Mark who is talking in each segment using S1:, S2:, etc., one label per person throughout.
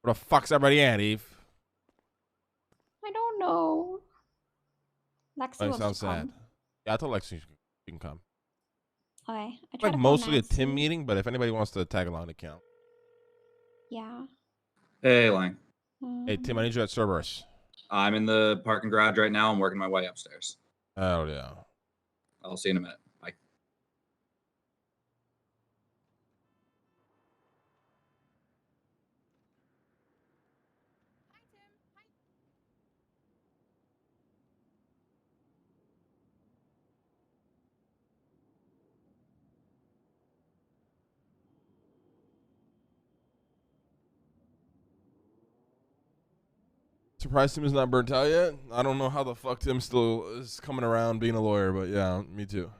S1: Where the fuck's everybody at, Eve?
S2: I don't know. Lexi
S1: Oh, you
S2: wants
S1: sound
S2: to come.
S1: sad. Yeah, I told Lexi she can come.
S2: Okay, I
S1: It's
S2: tried
S1: like
S2: to call
S1: mostly a
S2: Nancy.
S1: Tim meeting, but if anybody wants to tag along, they can.
S2: Yeah.
S3: Hey, Lang.
S1: Hey, Tim, I need you at Cerberus.
S3: I'm in the parking garage right now. I'm working my way upstairs.
S1: Oh, yeah.
S3: I'll see you in a minute. Bye.
S1: Surprised Tim is not burnt out yet. I don't know how the fuck Tim still is coming around being a lawyer, but yeah, me too.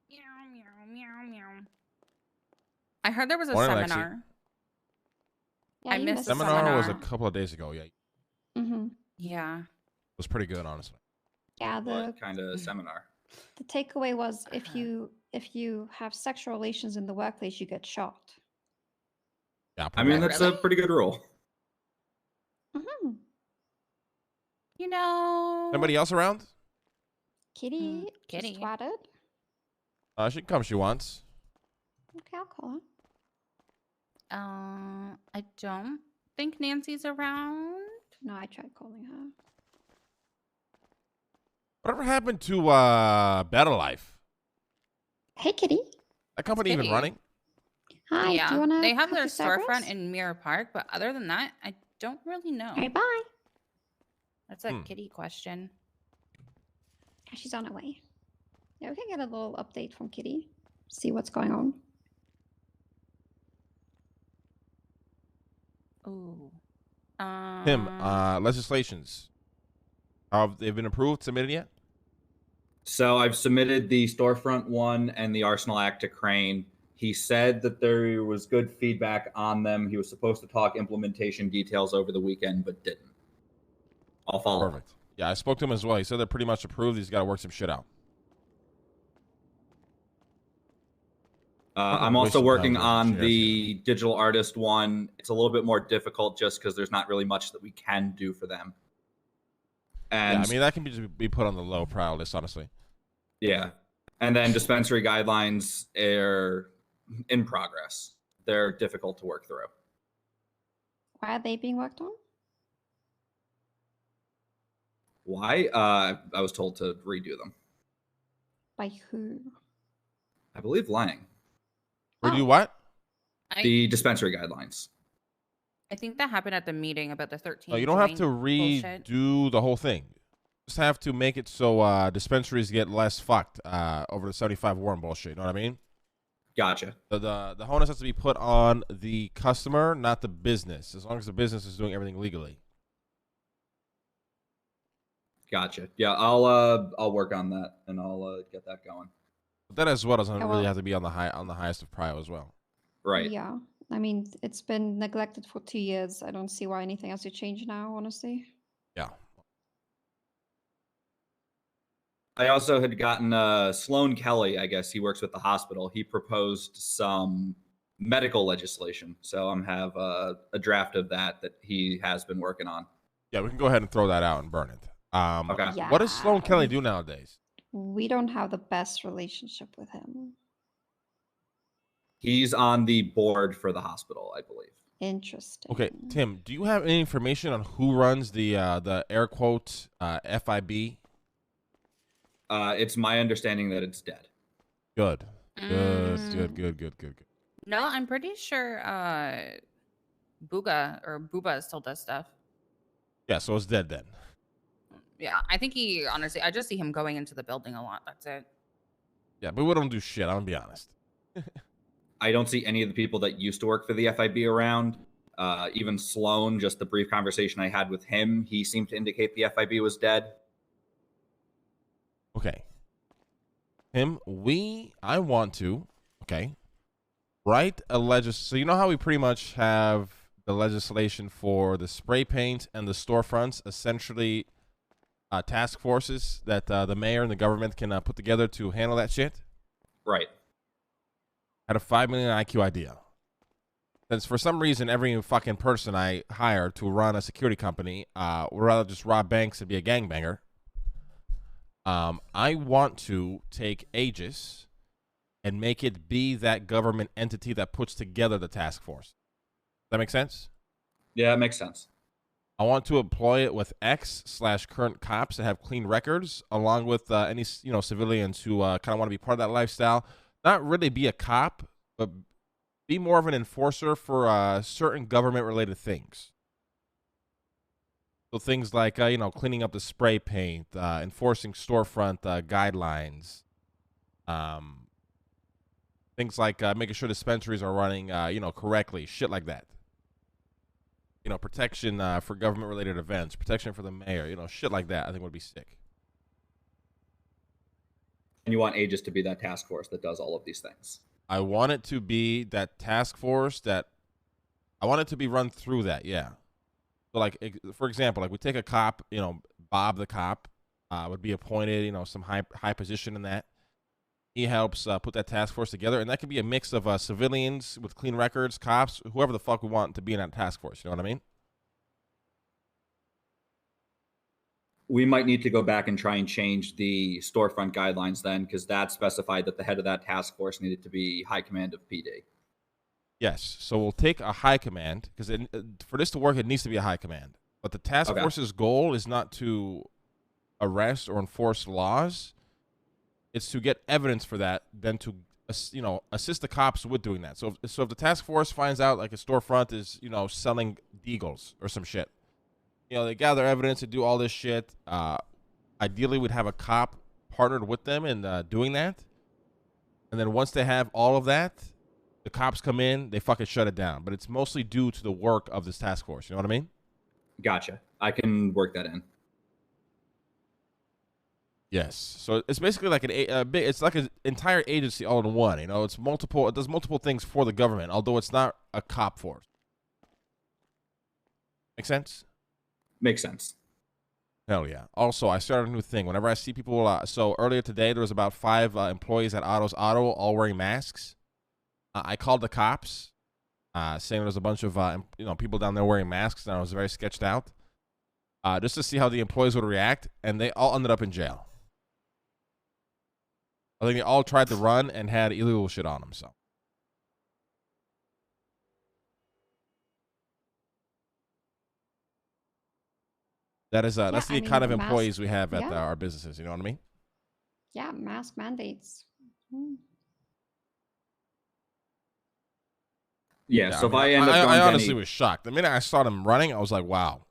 S4: Meow, meow, meow, meow. I heard there was a
S1: Morning, Lexi.
S4: seminar.
S2: Yeah,
S4: I
S2: you
S4: missed the
S1: Seminar was a
S4: seminar.
S1: couple of days ago. Yeah, it
S2: Mm-hmm.
S4: Yeah.
S1: was pretty good, honestly.
S2: Yeah,
S3: What kind of seminar?
S2: the takeaway was if you have sexual relations in the workplace, you get shot.
S1: Yeah,
S3: I mean, that's a
S4: Really?
S3: pretty good rule.
S2: Mm-hmm.
S4: You know.
S1: Anybody else around?
S2: Kitty,
S4: Kitty.
S2: just twatted.
S1: She can come if she wants.
S2: Okay, I'll call her.
S4: I don't think Nancy's around.
S2: No, I tried calling her.
S1: Whatever happened to Better Life?
S2: Hey, Kitty.
S1: That company even
S4: Kitty.
S1: running?
S2: Hi. Do you
S4: Yeah.
S2: wanna
S4: They have
S2: come
S4: their
S2: to Cerberus?
S4: storefront in Mirror Park, but other than that, I don't really know.
S2: All right, bye.
S4: That's a Kitty question.
S2: Yeah, she's on her way. Yeah, we can get a little update from Kitty. See what's going on.
S4: Ooh.
S1: Tim, legislations. Have they been approved, submitted yet?
S3: So I've submitted the storefront one and the Arsenal Act to Crane. He said that there was good feedback on them. He was supposed to talk implementation details over the weekend, but didn't. I'll follow.
S1: Perfect. Yeah, I spoke to him as well. He said they're pretty much approved. He's got to work some shit out.
S3: I'm also working on the digital artist one. It's a little bit more difficult just because there's not really much that we can do for them. And
S1: yeah, I mean, that can be put on the low priority list, honestly.
S3: Yeah. And then dispensary guidelines are in progress. They're difficult to work through.
S2: Why are they being worked on?
S3: Why? I was told to redo them.
S2: By who?
S3: I believe Lang.
S1: Redo what?
S3: The dispensary guidelines.
S4: I think that happened at the meeting about the 13.
S1: No, you don't have to
S4: bullshit.
S1: redo the whole thing. Just have to make it so dispensaries get less fucked over the 75 Warren bullshit. You know what I mean?
S3: Gotcha.
S1: The onus has to be put on the customer, not the business, as long as the business is doing everything legally.
S3: Gotcha. Yeah, I'll work on that and I'll get that going.
S1: But that as well doesn't
S2: Yeah,
S1: really
S2: well-
S1: have to be on the highest of prio as well.
S3: Right.
S2: Yeah. I mean, it's been neglected for 2 years. I don't see why anything has to change now, honestly.
S1: Yeah.
S3: I also had gotten Sloan Kelly, I guess he works with the hospital. He proposed some medical legislation. So I'm have a draft of that he has been working on.
S1: Yeah, we can go ahead and throw that out and burn it.
S3: Okay.
S2: Yeah.
S1: What does Sloan Kelly do nowadays?
S2: We don't have the best relationship with him.
S3: He's on the board for the hospital, I believe.
S2: Interesting.
S1: Okay, Tim, do you have any information on who runs the air quote FIB?
S3: It's my understanding that it's dead.
S1: Good. Good.
S4: No, I'm pretty sure Booba still does stuff.
S1: Yeah, so it's dead then.
S4: Yeah, I think he honestly, I just see him going into the building a lot. That's it.
S1: Yeah, but we don't do shit. I'm gonna be honest.
S3: I don't see any of the people that used to work for the FIB around. Even Sloan, just the brief conversation I had with him, he seemed to indicate the FIB was dead.
S1: Okay. Tim, I want to, write a so you know how we pretty much have the legislation for the spray paint and the storefronts essentially task forces that the mayor and the government can put together to handle that shit.
S3: Right.
S1: Had a 5 million IQ idea. Since for some reason every fucking person I hire to run a security company would rather just rob banks and be a gangbanger. I want to take Aegis and make it be that government entity that puts together the task force. Does that make sense?
S3: Yeah, it makes sense.
S1: I want to employ it with ex/current cops that have clean records, along with any civilians who kind of want to be part of that lifestyle. Not really be a cop, but be more of an enforcer for certain government-related things. So things like cleaning up the spray paint, enforcing storefront guidelines, things like making sure dispensaries are running correctly, shit like that. Protection for government-related events, protection for the mayor, shit like that. I think would be sick.
S3: And you want Aegis to be that task force that does all of these things.
S1: I want it to be that task force that I want it to be run through that, yeah. So, like, for example, like we take a cop, Bob the cop would be appointed, some high position in that. He helps put that task force together, and that could be a mix of civilians with clean records, cops, whoever the fuck we want to be in that task force. You know what I mean?
S3: We might need to go back and try and change the storefront guidelines then, because that specified that the head of that task force needed to be high command of PD.
S1: Yes. So we'll take a high command, because for this to work, it needs to be a high command. But the task force's goal is not to arrest or enforce laws. It's to get evidence for that, then to assist the cops with doing that. So if the task force finds out like a storefront is selling deagles or some shit, they gather evidence and do all this shit. Ideally, we'd have a cop partnered with them in doing that, and then once they have all of that, the cops come in, they fucking shut it down. But it's mostly due to the work of this task force. You know what I mean?
S3: Gotcha. I can work that in.
S1: Yes. So it's basically like it's like an entire agency all in one. It's multiple. It does multiple things for the government, although it's not a cop force. Make sense?
S3: Makes sense.
S1: Hell yeah. Also, I started a new thing. Whenever I see people, so earlier today there was about 5 employees at Otto's Auto, all wearing masks. I called the cops, saying there was a bunch of people down there wearing masks, and I was very sketched out, just to see how the employees would react, and they all ended up in jail. I think they all tried to run and had illegal shit on them. So that's the kind of employees we have at our businesses. You know what I mean?
S2: Yeah, mask mandates.
S3: Yeah, so if I end up going
S1: I honestly was shocked. The minute I saw them running, I was like, wow.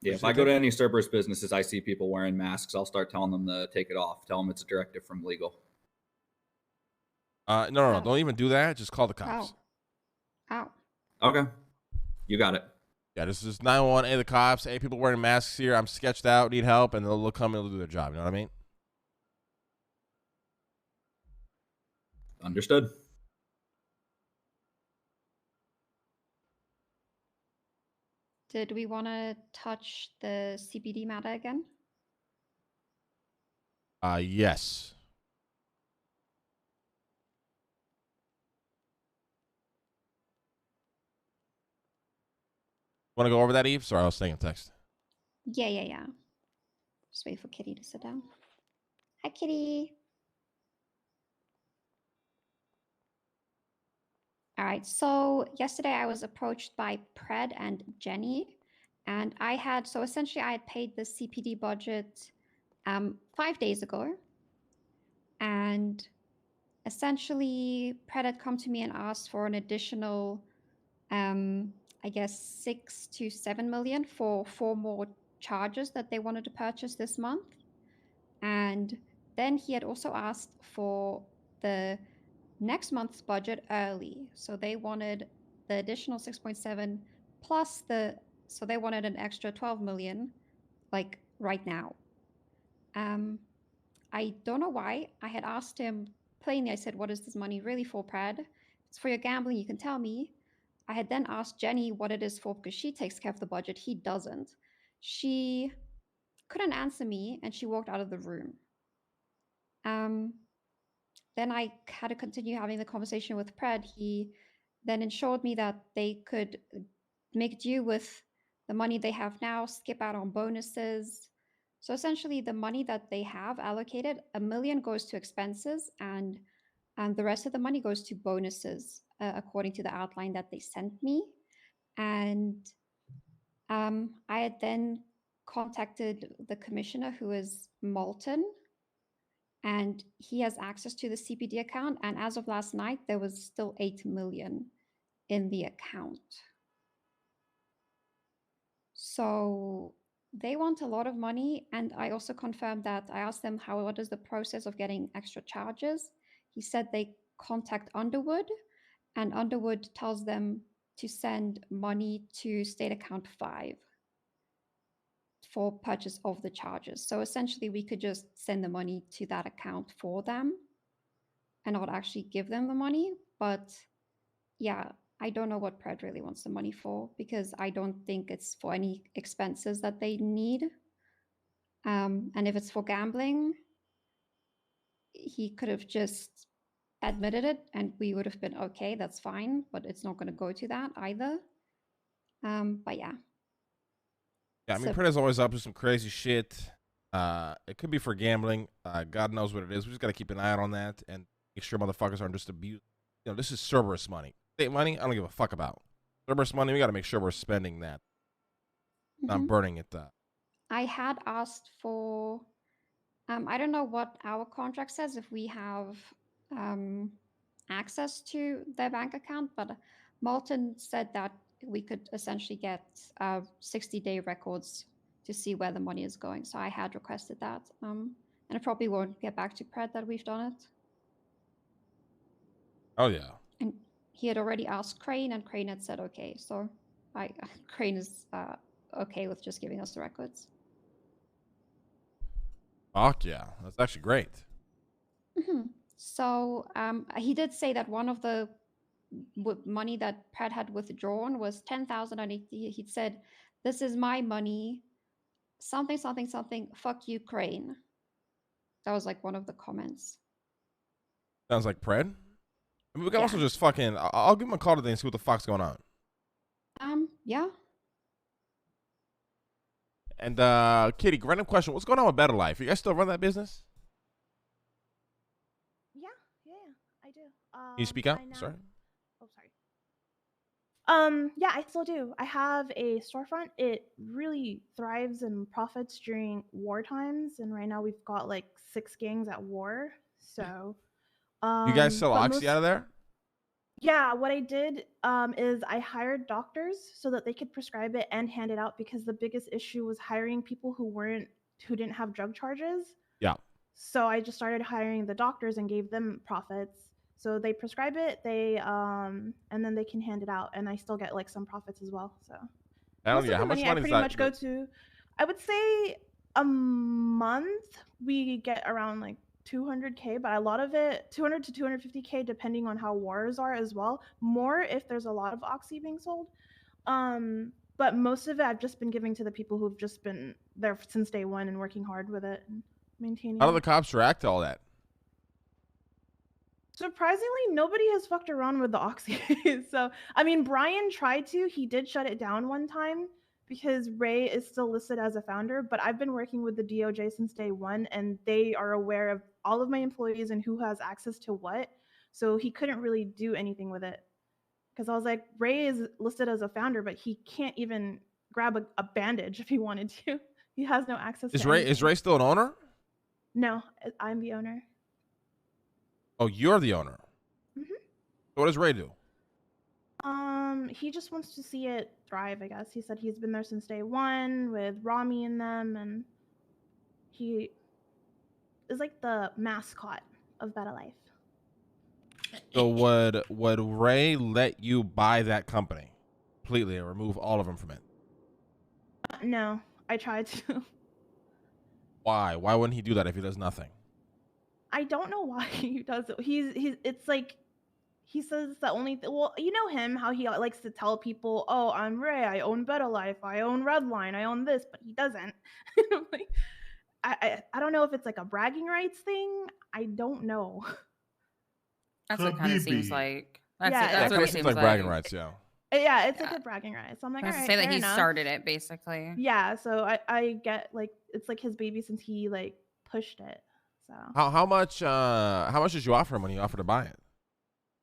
S3: Yeah, if I go to any Cerberus businesses, I see people wearing masks, I'll start telling them to take it off. Tell them it's a directive from legal.
S1: No. Don't even do that. Just call the cops.
S2: Ow.
S3: Okay. You got it.
S1: Yeah, this is 911. Hey, the cops. Hey, people wearing masks here. I'm sketched out. Need help. And they'll come and they'll do their job. You know what I mean?
S3: Understood.
S2: Did we want to touch the CPD matter again?
S1: Yes. Want to go over that, Eve? Sorry, I was saying a text.
S2: Yeah. Just wait for Kitty to sit down. Hi, Kitty. All right, so yesterday I was approached by Pred and Jenny, and essentially I had paid the CPD budget 5 days ago, and essentially Pred had come to me and asked for an additional, I guess 6 to 7 million for 4 more charges that they wanted to purchase this month. And then he had also asked for the next month's budget early. So they wanted the additional 6.7 plus so they wanted an extra 12 million, like right now. I don't know why. I had asked him plainly, I said, what is this money really for, Brad? If it's for your gambling, you can tell me. I had then asked Jenny what it is for because she takes care of the budget. He doesn't. She couldn't answer me and she walked out of the room. Then I had to continue having the conversation with Pred. He then assured me that they could make do with the money they have now, skip out on bonuses. So essentially, the money that they have allocated, $1 million goes to expenses, and the rest of the money goes to bonuses, according to the outline that they sent me. And I had then contacted the commissioner, who is Malton, and he has access to the CPD account. And as of last night, there was still 8 million in the account. So they want a lot of money. And I also confirmed that I asked them what is the process of getting extra charges. He said they contact Underwood, and Underwood tells them to send money to state account 5 for purchase of the charges. So essentially, we could just send the money to that account for them and not actually give them the money. But yeah, I don't know what Pred really wants the money for, because I don't think it's for any expenses that they need. And if it's for gambling, he could have just admitted it and we would have been okay, that's fine, but it's not going to go to that either. But yeah.
S1: Yeah, I mean, Pred is always up to some crazy shit. It could be for gambling. God knows what it is. We just got to keep an eye out on that and make sure motherfuckers aren't just abused. You know, this is Cerberus money. State money, I don't give a fuck about. Cerberus money, we got to make sure we're spending that. Not burning it.
S2: I had asked for, I don't know what our contract says if we have access to their bank account, but Malton said that we could essentially get 60-day records to see where the money is going. So I had requested that. And I probably won't get back to Pred that we've done it.
S1: Oh, yeah.
S2: And he had already asked Crane, and Crane had said okay. So Crane is okay with just giving us the records.
S1: Fuck yeah. That's actually great.
S2: So he did say that one of the money that Pred had withdrawn was 10,000, and he said, "This is my money, something, something, something, fuck Ukraine." That was like one of the comments.
S1: Sounds like Pred. I mean, we can also just fucking, I'll give him a call today and see what the fuck's going on.
S2: Yeah.
S1: And Kitty, random question. What's going on with Better Life? You guys still run that business?
S5: Yeah, I do.
S1: Can you speak up? Sorry.
S5: Oh, sorry. Yeah, I still do. I have a storefront. It really thrives and profits during war times, and right now we've got like 6 gangs at war. So,
S1: you guys sell Oxy out of there?
S5: Yeah, what I did is I hired doctors so that they could prescribe it and hand it out, because the biggest issue was hiring people who didn't have drug charges.
S1: Yeah.
S5: So I just started hiring the doctors and gave them profits. So they prescribe it, and then they can hand it out, and I still get like some profits as well. So
S1: Hell yeah. How much money
S5: I pretty much go to, I would say a month we get around like 200K, but a lot of it 200 to 250K depending on how wars are as well. More if there's a lot of Oxy being sold. But most of it I've just been giving to the people who've just been there since day one and working hard with it and maintaining.
S1: How do the cops react to all that?
S5: Surprisingly, nobody has fucked around with the Oxy. So, I mean, Brian tried to. He did shut it down one time because Ray is still listed as a founder, but I've been working with the DOJ since day one, and they are aware of all of my employees and who has access to what. So he couldn't really do anything with it. Because I was like, Ray is listed as a founder, but he can't even grab a bandage if he wanted to. He has no access to anything.
S1: Is Ray still an owner?
S5: No, I'm the owner.
S1: Oh, you're the owner.
S5: So
S1: what does Ray do?
S5: He just wants to see it thrive, I guess. He said he's been there since day one with Rami and them, and he is like the mascot of Better Life.
S1: So would Ray let you buy that company completely and remove all of them from it?
S5: No, I tried to.
S1: Why? Why wouldn't he do that if he does nothing?
S5: I don't know why he does it. It's like he says the only well, you know him, how he likes to tell people, "Oh, I'm Ray. I own Better Life. I own Redline. I own this," but he doesn't. Like, I don't know if it's like a bragging rights thing. I don't know.
S4: That's what it kind of seems
S6: Habibi.
S4: like. That's,
S5: Yeah,
S4: that's
S1: Yeah,
S4: what
S1: kind
S4: it
S1: of
S4: seems
S1: seems like bragging rights. Yeah.
S5: Yeah, it's like
S4: Yeah.
S5: a bragging rights. So I'm like,
S4: I
S5: all
S4: was to
S5: right,
S4: say that
S5: fair
S4: he
S5: enough.
S4: started it basically.
S5: Yeah, so I get like it's like his baby since he like pushed it. So
S1: How much did you offer him when you offered to buy it?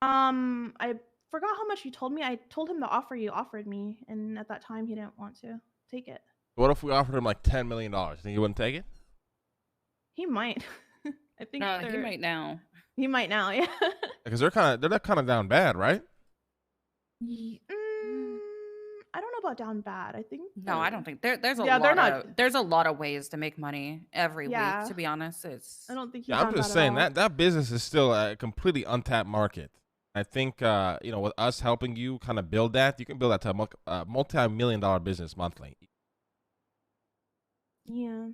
S5: I forgot how much you told me. I told him the offer you offered me, and at that time he didn't want to take it.
S1: What if we offered him like $10 million? Think he wouldn't take it?
S5: He might. I think
S4: No, he might now.
S5: He might now, yeah.
S1: Because they're not kind of down bad, right?
S5: I don't know about down bad. I think
S4: No, I don't think there's a
S5: Yeah, they're
S4: lot
S5: not-
S4: of there's a lot of ways to make money every
S5: Yeah.
S4: week. To be honest, it's
S5: I don't think he's
S1: Yeah, I'm
S5: down
S1: just
S5: bad
S1: saying
S5: at all.
S1: that business is still a completely untapped market. I think with us helping you kind of build that, you can build that to a multi-million-dollar business monthly.
S5: Yeah.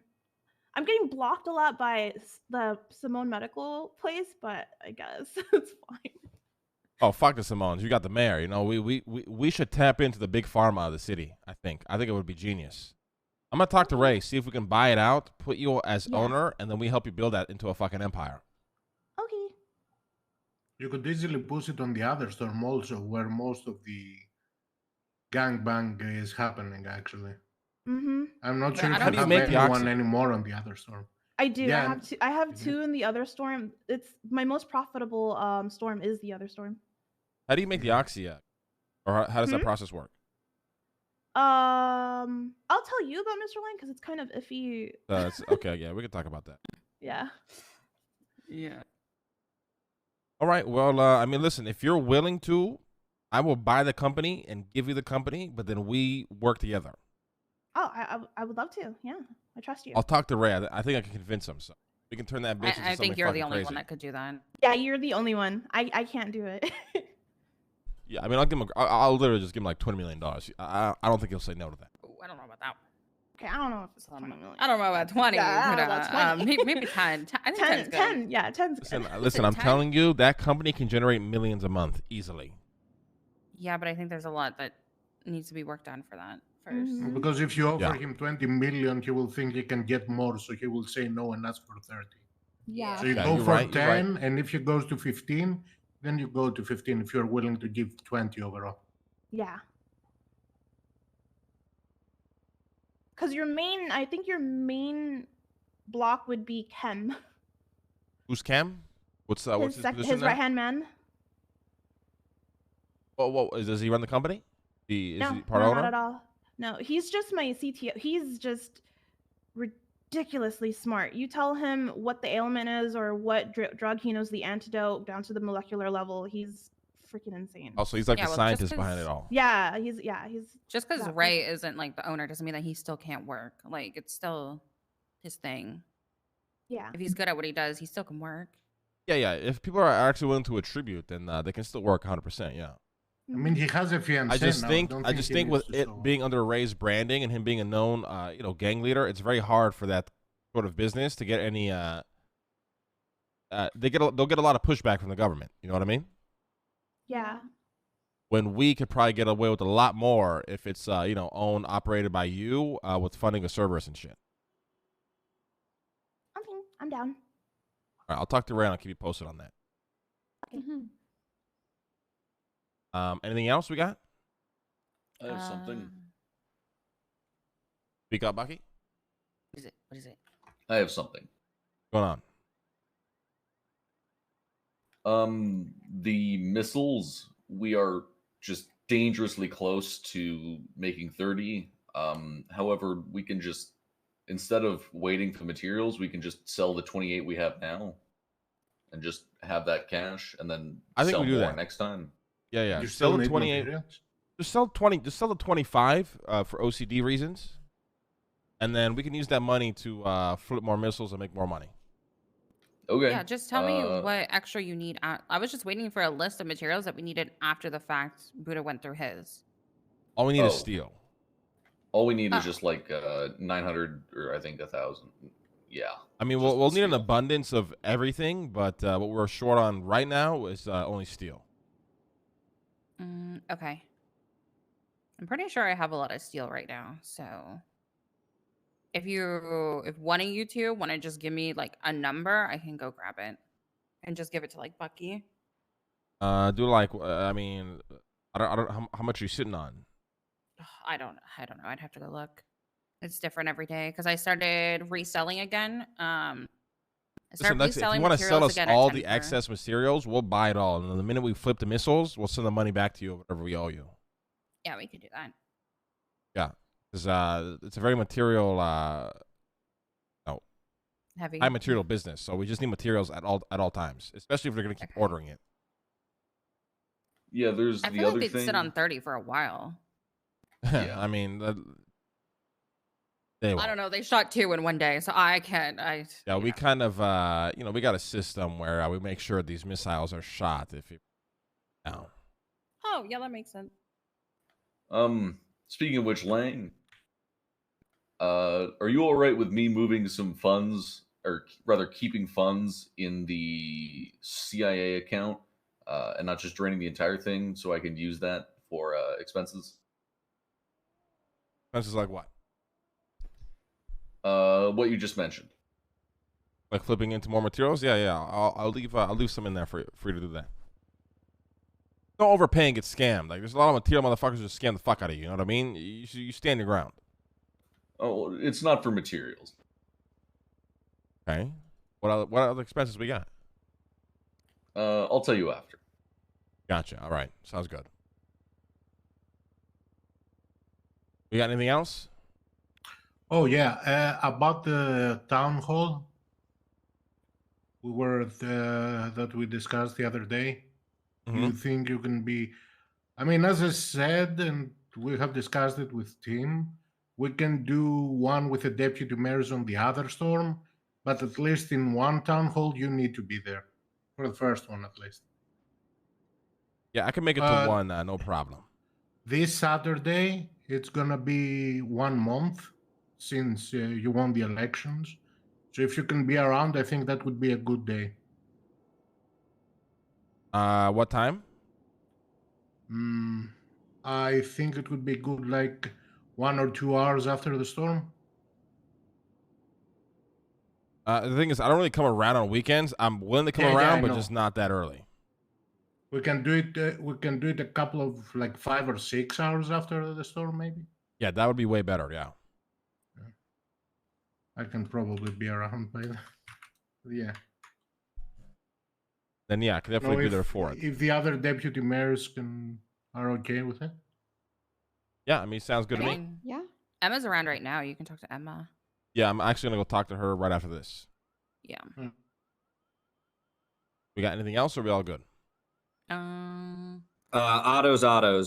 S5: I'm getting blocked a lot by the Simone Medical place, but I guess it's fine.
S1: Oh, fuck the Simones. You got the mayor. You know, we should tap into the big pharma of the city, I think it would be genius. I'm going to talk to Ray, see if we can buy it out, put you as
S5: Yeah.
S1: owner, and then we help you build that into a fucking empire.
S5: Okay.
S6: You could easily push it on the other storm also, where most of the gangbang is happening, actually.
S5: Mm-hmm.
S6: I'm not
S4: But
S6: sure
S4: I
S6: if
S4: don't
S6: you
S1: even
S6: have
S1: make the
S6: anyone
S1: oxy.
S6: anymore on the other storm.
S5: I do.
S6: Yeah,
S5: I have
S6: and-
S5: two. I have
S6: Mhm.
S5: two in the other storm. It's my most profitable storm is the other storm.
S1: How do you make the oxy up? Or how does that
S5: Hmm?
S1: process work?
S5: I'll tell you about Mr. Lang because it's kind of iffy.
S1: Okay, yeah, we can talk about that.
S5: Yeah.
S4: yeah.
S1: All right, well, I mean, listen, if you're willing to, I will buy the company and give you the company, but then we work together.
S5: Oh, I would love to. Yeah, I trust you.
S1: I'll talk to Ray. I think I can convince him. So we can turn that bitch into
S4: I
S1: something
S4: think you're the
S1: fucking
S4: only
S1: crazy.
S4: one that could do that.
S5: Yeah, you're the only one. I can't do it.
S1: Yeah, I mean, I'll literally just give him like $20 million. I don't think he'll say no to that.
S4: Ooh, I don't know about that.
S5: Okay, I don't know if it's
S4: So
S5: 20 million.
S4: I don't know about 20.
S5: Yeah, I
S4: but,
S5: don't know about 20.
S4: Maybe 10. I think
S5: 10,
S4: 10's good.
S5: 10, yeah, 10's good.
S1: Listen, I'm
S4: 10?
S1: telling you, that company can generate millions a month easily.
S4: Yeah, but I think there's a lot that needs to be worked on for that first.
S5: Mhm.
S6: Because if you offer
S1: Yeah.
S6: him 20 million, he will think he can get more, so he will say no and ask for 30.
S5: Yeah.
S6: So you
S1: Yeah,
S6: go
S1: you're
S6: for
S1: right, you're right.
S6: 10, and if he goes to 15, then you go to 15 if you're willing to give 20 overall.
S5: Yeah. Because I think your main block would be Kem,
S1: Who's Cam? What's his position
S5: his
S1: now?
S5: right hand man.
S1: Does he run the company? Is
S5: No,
S1: he part
S5: no,
S1: owner?
S5: not at all. No, he's just my CTO. He's just ridiculously smart. You tell him what the ailment is or what drug he knows the antidote down to the molecular level. He's freaking insane.
S1: Oh, so he's like
S4: Yeah,
S1: the
S4: well,
S1: scientist
S4: just
S1: behind
S4: 'cause-
S1: it all.
S5: Yeah, he's
S4: Just because
S5: that
S4: Ray
S5: person.
S4: isn't like the owner doesn't mean that he still can't work. Like, it's still his thing.
S5: Yeah.
S4: If he's good at what he does, he still can work.
S1: Yeah. If people are actually willing to attribute, then they can still work 100%. Yeah.
S6: I mean, he has a fiancé
S1: I just
S6: now.
S1: think
S6: don't
S1: I just
S6: he
S1: think
S6: needs
S1: with
S6: to
S1: it
S6: show up.
S1: being under Ray's branding and him being a known gang leader, it's very hard for that sort of business to get any they'll get a lot of pushback from the government. You know what I mean?
S5: Yeah.
S1: When we could probably get away with a lot more if it's owned, operated by you with funding of Cerberus and shit.
S5: Okay, I'm down.
S1: All right, I'll talk to Ray and I'll keep you posted on that.
S2: Mhm.
S1: Anything else we got?
S3: I have something.
S1: Speak up, Bucky.
S4: What is it? What is it?
S3: I have something.
S1: What's going on?
S3: The missiles, we are just dangerously close to making 30. However, we can just, instead of waiting for materials, we can just sell the 28 we have now and just have that cash and then
S1: I think
S3: sell
S1: we do
S3: more
S1: that.
S3: next time.
S1: Yeah.
S6: You
S1: Sell
S6: still
S1: the
S6: need
S1: 28.
S6: materials?
S1: Just sell 20. Just sell the 25 for OCD reasons, and then we can use that money to flip more missiles and make more money.
S3: Okay.
S4: Yeah, just tell me what extra you need. I was just waiting for a list of materials that we needed after the fact. Buddha went through his.
S1: All we need is
S3: Oh.
S1: steel.
S3: All we need is
S4: Oh.
S3: just like 900 or I think 1,000. Yeah.
S1: I mean,
S3: Just
S1: we'll
S3: the
S1: need an
S3: steel.
S1: abundance of everything, but what we're short on right now is only steel.
S4: Okay. I'm pretty sure I have a lot of steel right now. So if one of you two want to just give me like a number, I can go grab it and just give it to like Bucky.
S1: Do like I mean, I don't how much are you sitting on?
S4: I don't know. I'd have to go look. It's different every day because I started reselling again. I
S1: Listen,
S4: started
S1: Lexi, if you
S4: reselling
S1: want to sell
S4: materials
S1: us
S4: again
S1: all
S4: at 10
S1: the
S4: per.
S1: excess materials, we'll buy it all. And the minute we flip the missiles, we'll send the money back to you, whatever we owe you.
S4: Yeah, we could do that.
S1: Yeah, because it's a very material,
S4: Heavy.
S1: high material business. So we just need materials at all times, especially if they're going to keep
S4: Okay.
S1: ordering it.
S7: Yeah, there's
S4: I
S7: the
S4: feel like
S7: other
S4: they'd
S7: thing.
S4: sit on 30 for a while.
S7: Yeah.
S1: I mean, they
S4: I
S1: won't.
S4: don't know. They shot 2 in one day, so I can't.
S1: Yeah, we kind of, we got a system where we make sure these missiles are shot if you know.
S4: Oh, yeah, that makes sense.
S7: Speaking of which, Lang, are you all right with me moving some funds, or rather keeping funds in the CIA account, and not just draining the entire thing, so I can use that for expenses?
S1: This is like what?
S7: What you just mentioned.
S1: Like flipping into more materials? Yeah. I'll leave some in there for you to do that. Don't overpay and get scammed. Like there's a lot of material motherfuckers who scam the fuck out of you. You know what I mean? You stand your ground.
S7: Oh, it's not for materials.
S1: Okay. What other expenses we got?
S7: I'll tell you after.
S1: Gotcha. All right. Sounds good. We got anything else?
S6: Oh yeah, about the town hall that we discussed the other day.
S1: Mm-hmm.
S6: You think you can be? I mean, as I said, and we have discussed it with Tim, we can do one with the deputy mayors on the other storm, but at least in one town hall, you need to be there for the first one at least.
S1: Yeah, I can make it to one. No problem.
S6: This Saturday, it's gonna be 1 month since you won the elections. So if you can be around, I think that would be a good day.
S1: What time?
S6: I think it would be good, like 1 or 2 hours after the storm.
S1: The thing is, I don't really come around on weekends. I'm willing to come
S6: Yeah,
S1: around,
S6: I
S1: but
S6: know.
S1: just not that early.
S6: We can do it. We can do it a couple of like 5 or 6 hours after the storm, maybe.
S1: Yeah, that would be way better. Yeah.
S6: I can probably be around by then. Yeah.
S1: Then yeah, I can definitely be there for it.
S6: If the other deputy mayors are okay with it.
S1: Yeah, I mean, sounds good to me.
S2: Yeah.
S4: Emma's around right now. You can talk to Emma.
S1: Yeah, I'm actually gonna go talk to her right after this.
S4: Yeah.
S1: We got anything else, or are we all good?
S3: Otto's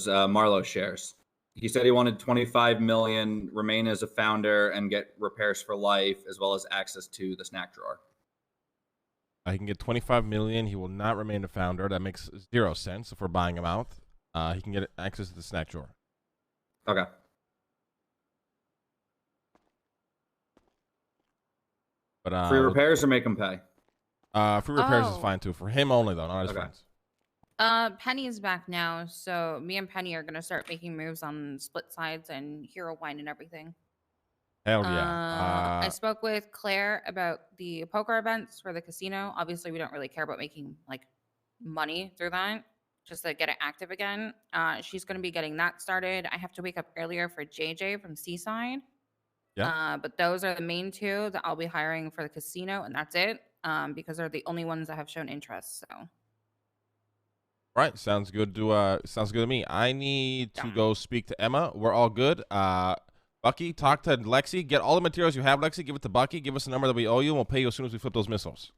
S3: Marlowe shares. He said he wanted 25 million, remain as a founder, and get repairs for life, as well as access to the snack drawer.
S1: I can get 25 million. He will not remain a founder. That makes 0 sense if we're buying him out. He can get access to the snack drawer.
S3: Okay.
S1: But
S3: free repairs or make him pay?
S1: Free repairs is fine too. For him only though, not his friends.
S4: Penny is back now, so me and Penny are gonna start making moves on split sides and hero wine and everything.
S1: Hell yeah.
S4: I spoke with Claire about the poker events for the casino. Obviously, we don't really care about making like money through that, just to get it active again. She's going to be getting that started. I have to wake up earlier for JJ from Seaside.
S1: Yeah.
S4: But those are the main 2 that I'll be hiring for the casino, and that's it. Because they're the only ones that have shown interest. So.
S1: Right, sounds good to me. I need to go speak to Emma. We're all good. Bucky, talk to Lexi. Get all the materials you have, Lexi. Give it to Bucky. Give us a number that we owe you, and we'll pay you as soon as we flip those missiles.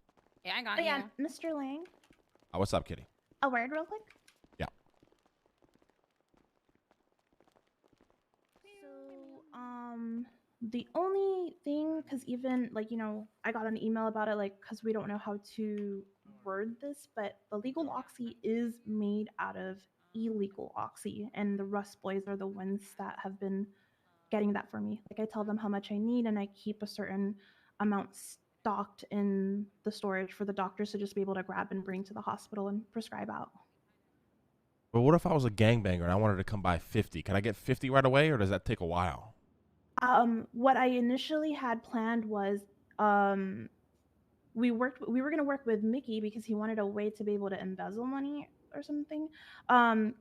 S4: Yeah, I got you.
S5: Yeah, Mr. Lang.
S1: What's up, Kitty?
S5: A word real quick?
S1: Yeah.
S5: So, the only thing, because even, like, I got an email about it, like, because we don't know how to word this, but the legal oxy is made out of illegal oxy, and the Rust Boys are the ones that have been getting that for me. Like, I tell them how much I need, and I keep a certain amount stocked in the storage for the doctors to just be able to grab and bring to the hospital and prescribe out.
S1: But what if I was a gangbanger and I wanted to come by 50? Can I get 50 right away, or does that take a while?
S5: What I initially had planned was we were going to work with Mickey because he wanted a way to be able to embezzle money or something.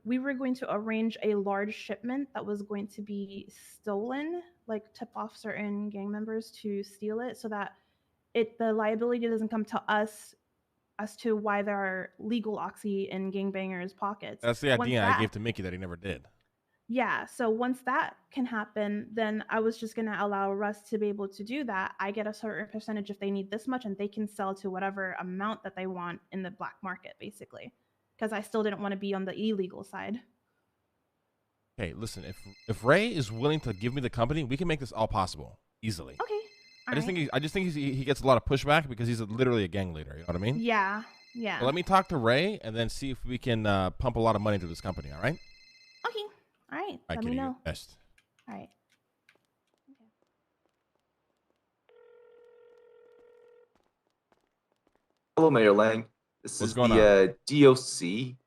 S5: We were going to arrange a large shipment that was going to be stolen, like tip off certain gang members to steal it, so that the liability doesn't come to us as to why there are legal oxy in gangbangers' pockets.
S1: That's the idea I gave to Mickey that he never did.
S5: Yeah, so once that can happen, then I was just going to allow Russ to be able to do that. I get a certain percentage if they need this much, and they can sell to whatever amount that they want in the black market, basically. Because I still didn't want to be on the illegal side.
S1: Okay, listen, if Ray is willing to give me the company, we can make this all possible easily.
S5: Okay.
S1: I just think he gets a lot of pushback because he's literally a gang leader. You know what I mean?
S5: Yeah. Yeah.
S1: So let me talk to Ray and then see if we can pump a lot of money into this company. All right?
S5: Okay. All right.
S1: Let
S5: me know.
S1: Best.
S5: All right. Okay.
S8: Hello, Mayor Lang. This
S1: What's
S8: is
S1: going
S8: the DOC.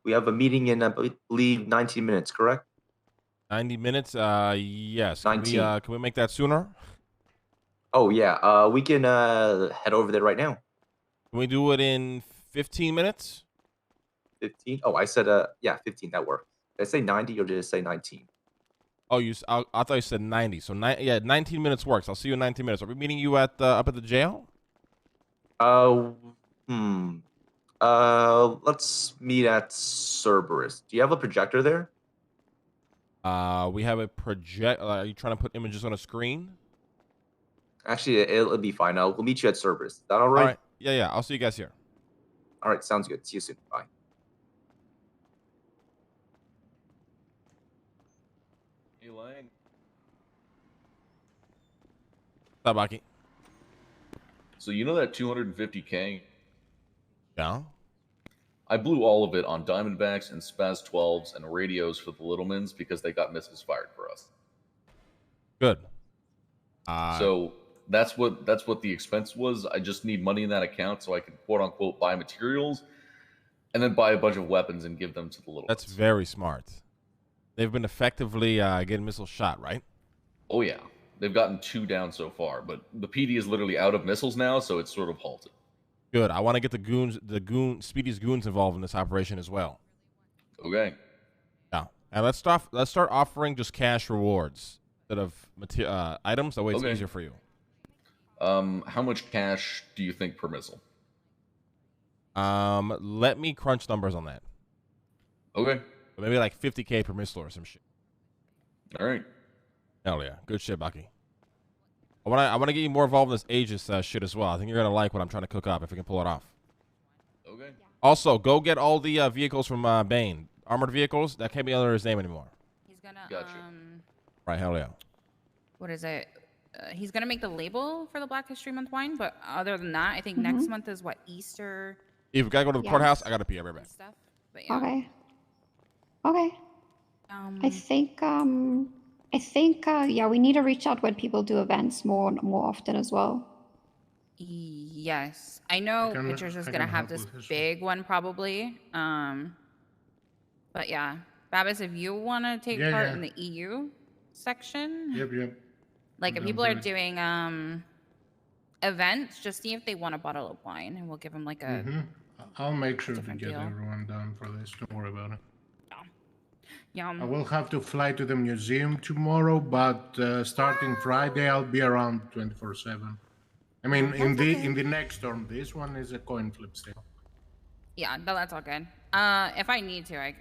S8: We have a meeting in, I believe, 19 minutes, correct?
S1: 90 minutes? Yes.
S8: 19.
S1: Can we make that sooner?
S8: Oh, yeah. We can head over there right now.
S1: Can we do it in 15 minutes?
S8: 15? Oh, I said, yeah, 15. That works. Did I say 90 or did I say 19?
S1: Oh, I thought you said 90. So, 19 minutes works. I'll see you in 19 minutes. Are we meeting you at up at the jail?
S8: Let's meet at Cerberus. Do you have a projector there?
S1: We have a project. Are you trying to put images on a screen?
S8: Actually, it'll be fine. We'll meet you at Cerberus. Is that all right?
S1: All right. Yeah. I'll see you guys here.
S8: All right. Sounds good. See you soon. Bye.
S7: Hey, Lang.
S1: What's up, Baki?
S7: So you know that 250K?
S1: Yeah.
S7: I blew all of it on Diamondbacks and Spaz 12s and radios for the Littlemans because they got missiles fired for us.
S1: Good.
S7: So that's what the expense was. I just need money in that account so I can quote unquote buy materials and then buy a bunch of weapons and give them to the Littlemans.
S1: That's very smart. They've been effectively getting missile shot, right?
S7: Oh yeah. They've gotten 2 down so far, but the PD is literally out of missiles now, so it's sort of halted.
S1: Good. I want to get Speedy's goons involved in this operation as well.
S7: Okay.
S1: Yeah. And let's start offering just cash rewards instead of items. That way it's easier for you.
S7: How much cash do you think per missile?
S1: Let me crunch numbers on that.
S7: Okay.
S1: Maybe like 50K per missile or some shit.
S7: All right.
S1: Hell yeah. Good shit, Bucky. I want to get you more involved in this Aegis shit as well. I think you're going to like what I'm trying to cook up if we can pull it off.
S7: Okay.
S1: Also, go get all the vehicles from Bane. Armored vehicles, that can't be under his name anymore.
S4: He's gonna
S7: Gotcha.
S1: Right, hell yeah.
S4: What is it? He's gonna make the label for the Black History Month wine, but other than that, I think next month is what, Easter
S1: If you got to go to the courthouse, I got to pee. I'll be right back.
S4: and stuff. But yeah.
S2: Okay. I think yeah, we need to reach out when people do events more often as well.
S4: Yes, I know Pictures is gonna have this big one probably. But yeah, Babis, if you want to take part in the EU section,
S6: Yep.
S4: like if people are doing events, just see if they want a bottle of wine, and we'll give them like a.
S6: I'll make sure to
S4: different
S6: get
S4: deal.
S6: everyone done for this. Don't worry about it.
S4: Yeah.
S6: I will have to fly to the museum tomorrow, but starting Friday, I'll be around 24/7. I mean, in the next storm, this one is a coin flip still.
S4: Yeah, no, that's all good. If I need to,